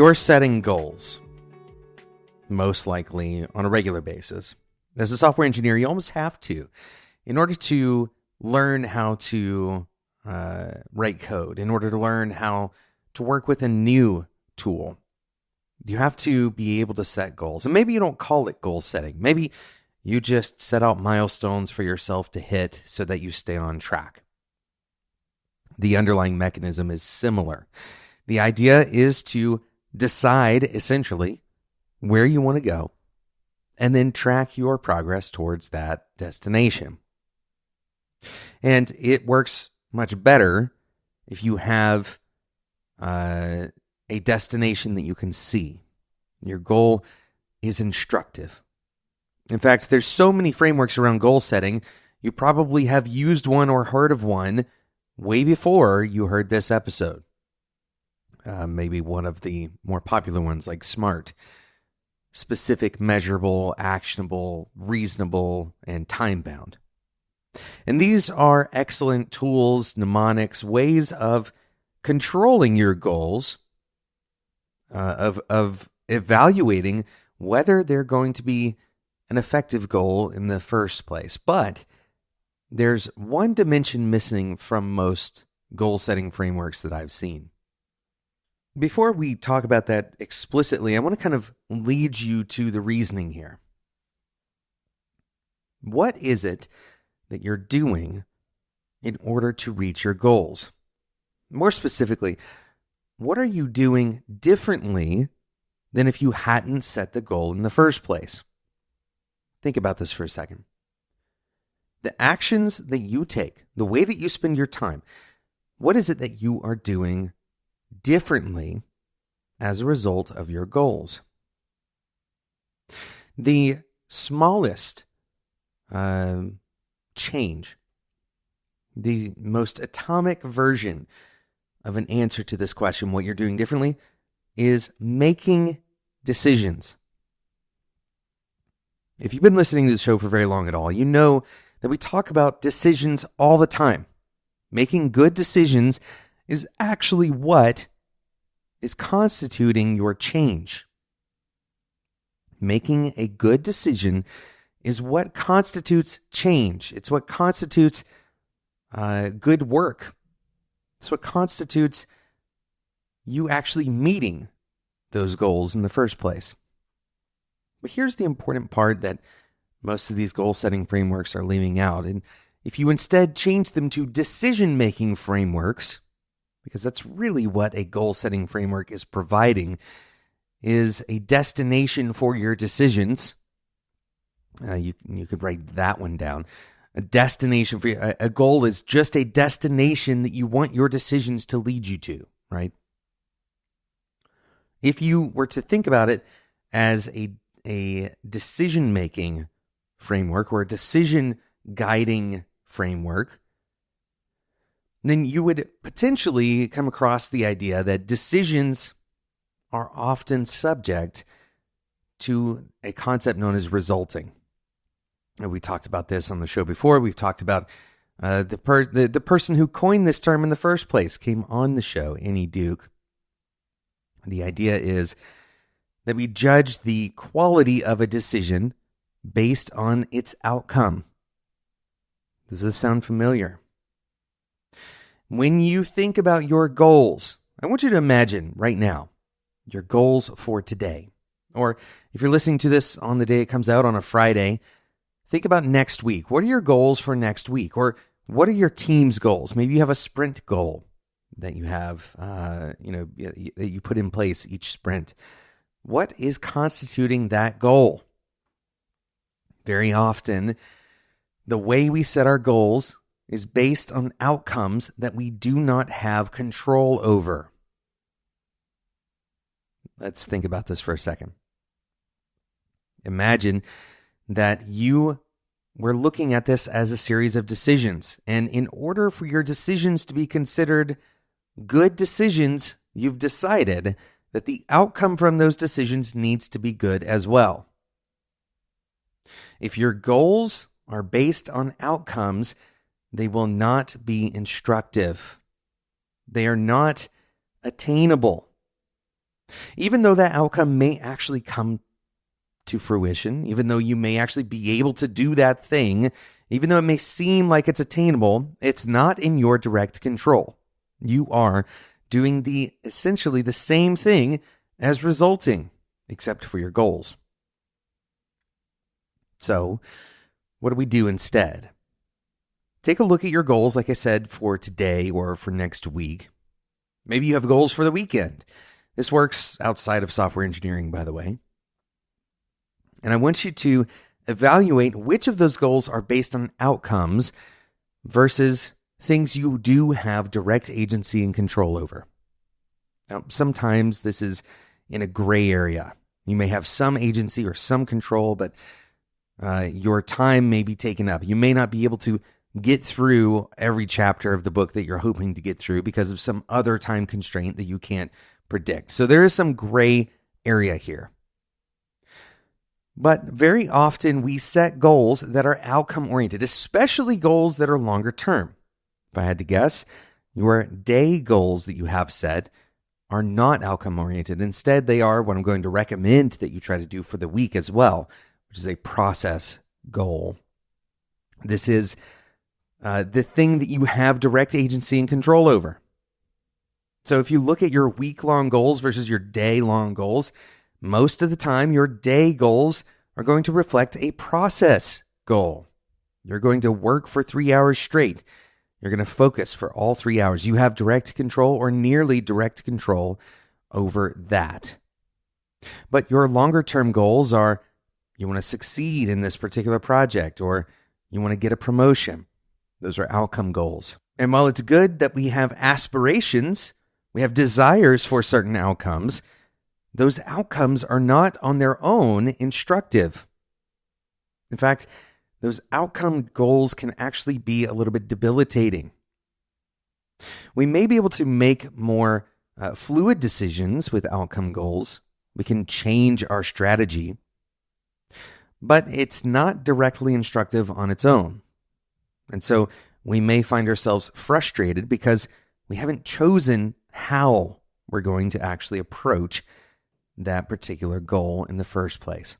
you're setting goals, most likely on a regular basis. As a software engineer, you almost have to, in order to learn how to write code, in order to learn how to work with a new tool, you have to be able to set goals. And maybe you don't call it goal setting. Maybe you just set out milestones for yourself to hit so that you stay on track. The underlying mechanism is similar. The idea is to decide, essentially, where you want to go, and then track your progress towards that destination. And it works much better if you have a destination that you can see. Your goal is instructive. In fact, there's so many frameworks around goal setting, you probably have used one or heard of one way before you heard this episode. Maybe one of the more popular ones like SMART. Specific, measurable, actionable, reasonable, and time-bound. And these are excellent tools, mnemonics, ways of controlling your goals, of evaluating whether they're going to be an effective goal in the first place. But there's one dimension missing from most goal-setting frameworks that I've seen. Before we talk about that explicitly, I want to kind of lead you to the reasoning here. What is it that you're doing in order to reach your goals? More specifically, what are you doing differently than if you hadn't set the goal in the first place? Think about this for a second. The actions that you take, the way that you spend your time, what is it that you are doing differently as a result of your goals? The smallest change, the most atomic version of an answer to this question, what you're doing differently, is making decisions. If you've been listening to the show for very long at all, you know that we talk about decisions all the time. Making good decisions is actually what is constituting your change. Making a good decision is what constitutes change. It's what constitutes good work. It's what constitutes you actually meeting those goals in the first place. But here's the important part that most of these goal-setting frameworks are leaving out. And if you instead change them to decision-making frameworks, because that's really what a goal-setting framework is providing, is a destination for your decisions. You could write that one down. A destination for a goal is just a destination that you want your decisions to lead you to, right? If you were to think about it as a decision-making framework or a decision-guiding framework, then you would potentially come across the idea that decisions are often subject to a concept known as resulting. And we talked about this on the show before. We've talked about the person who coined this term in the first place came on the show, Annie Duke. The idea is that we judge the quality of a decision based on its outcome. Does this sound familiar? When you think about your goals, I want you to imagine right now your goals for today. Or if you're listening to this on the day it comes out on a Friday, think about next week. What are your goals for next week? Or what are your team's goals? Maybe you have a sprint goal that you have, that you put in place each sprint. What is constituting that goal? Very often, the way we set our goals is based on outcomes that we do not have control over. Let's think about this for a second. Imagine that you were looking at this as a series of decisions, and in order for your decisions to be considered good decisions, you've decided that the outcome from those decisions needs to be good as well. If your goals are based on outcomes, they will not be instructive. They are not attainable. Even though that outcome may actually come to fruition, even though you may actually be able to do that thing, even though it may seem like it's attainable, it's not in your direct control. You are doing essentially the same thing as resulting, except for your goals. So, what do we do instead? Take a look at your goals, like I said, for today or for next week. Maybe you have goals for the weekend. This works outside of software engineering, by the way. And I want you to evaluate which of those goals are based on outcomes versus things you do have direct agency and control over. Now, sometimes this is in a gray area. You may have some agency or some control, but your time may be taken up. You may not be able to get through every chapter of the book that you're hoping to get through because of some other time constraint that you can't predict. So there is some gray area here. But very often we set goals that are outcome oriented, especially goals that are longer term. If I had to guess, your day goals that you have set are not outcome oriented. Instead, they are what I'm going to recommend that you try to do for the week as well, which is a process goal. This is the thing that you have direct agency and control over. So if you look at your week-long goals versus your day-long goals, most of the time your day goals are going to reflect a process goal. You're going to work for 3 hours straight. You're going to focus for all 3 hours. You have direct control or nearly direct control over that. But your longer-term goals are you want to succeed in this particular project or you want to get a promotion. Those are outcome goals. And while it's good that we have aspirations, we have desires for certain outcomes, those outcomes are not on their own instructive. In fact, those outcome goals can actually be a little bit debilitating. We may be able to make more fluid decisions with outcome goals. We can change our strategy, but it's not directly instructive on its own. And so we may find ourselves frustrated because we haven't chosen how we're going to actually approach that particular goal in the first place.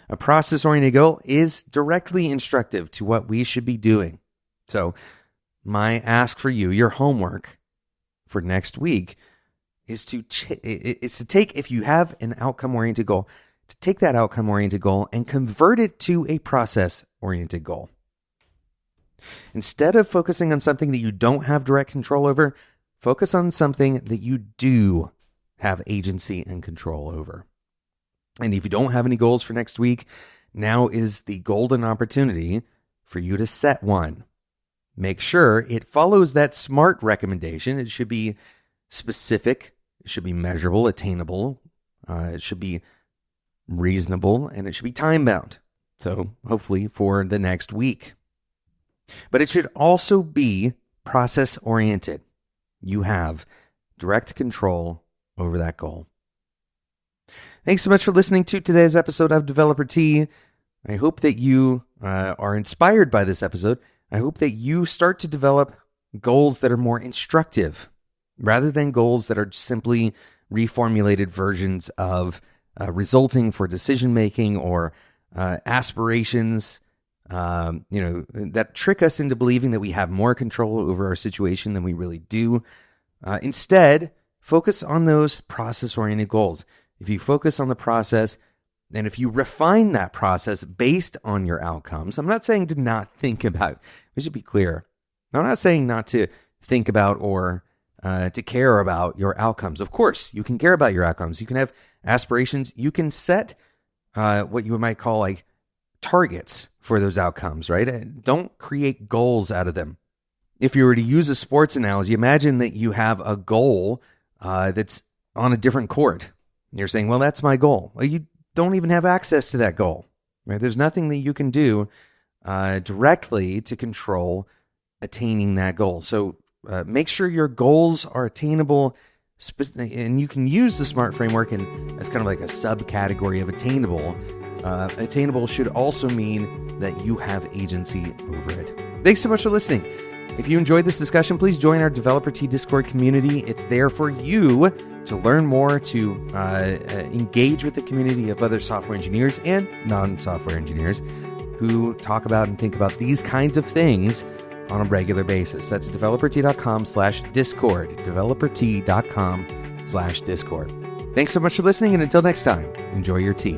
A process-oriented goal is directly instructive to what we should be doing. So my ask for you, your homework for next week, is to take, if you have an outcome-oriented goal, to take that outcome-oriented goal and convert it to a process-oriented goal. Instead of focusing on something that you don't have direct control over, focus on something that you do have agency and control over. And if you don't have any goals for next week, now is the golden opportunity for you to set one. Make sure it follows that SMART recommendation. It should be specific, it should be measurable, attainable, it should be reasonable, and it should be time-bound. So hopefully for the next week. But it should also be process-oriented. You have direct control over that goal. Thanks so much for listening to today's episode of Developer Tea. I hope that you are inspired by this episode. I hope that you start to develop goals that are more instructive rather than goals that are simply reformulated versions of resulting for decision-making or aspirations that trick us into believing that we have more control over our situation than we really do. Instead, focus on those process-oriented goals. If you focus on the process, and if you refine that process based on your outcomes, I'm not saying to not think about, we should be clear. I'm not saying not to think about or to care about your outcomes. Of course, you can care about your outcomes. You can have aspirations. You can set what you might call like targets for those outcomes, right? Don't create goals out of them. If you were to use a sports analogy, imagine that you have a goal that's on a different court. You're saying, well, that's my goal. Well, you don't even have access to that goal, right? There's nothing that you can do directly to control attaining that goal. So make sure your goals are attainable, and you can use the SMART framework as kind of like a subcategory of attainable. Attainable should also mean that you have agency over it. Thanks so much for listening. If you enjoyed this discussion, please join our Developer Tea Discord community. It's there for you to learn more, to engage with the community of other software engineers and non-software engineers who talk about and think about these kinds of things on a regular basis. That's developertea.com/discord, developertea.com/discord. Thanks so much for listening, and until next time, enjoy your tea.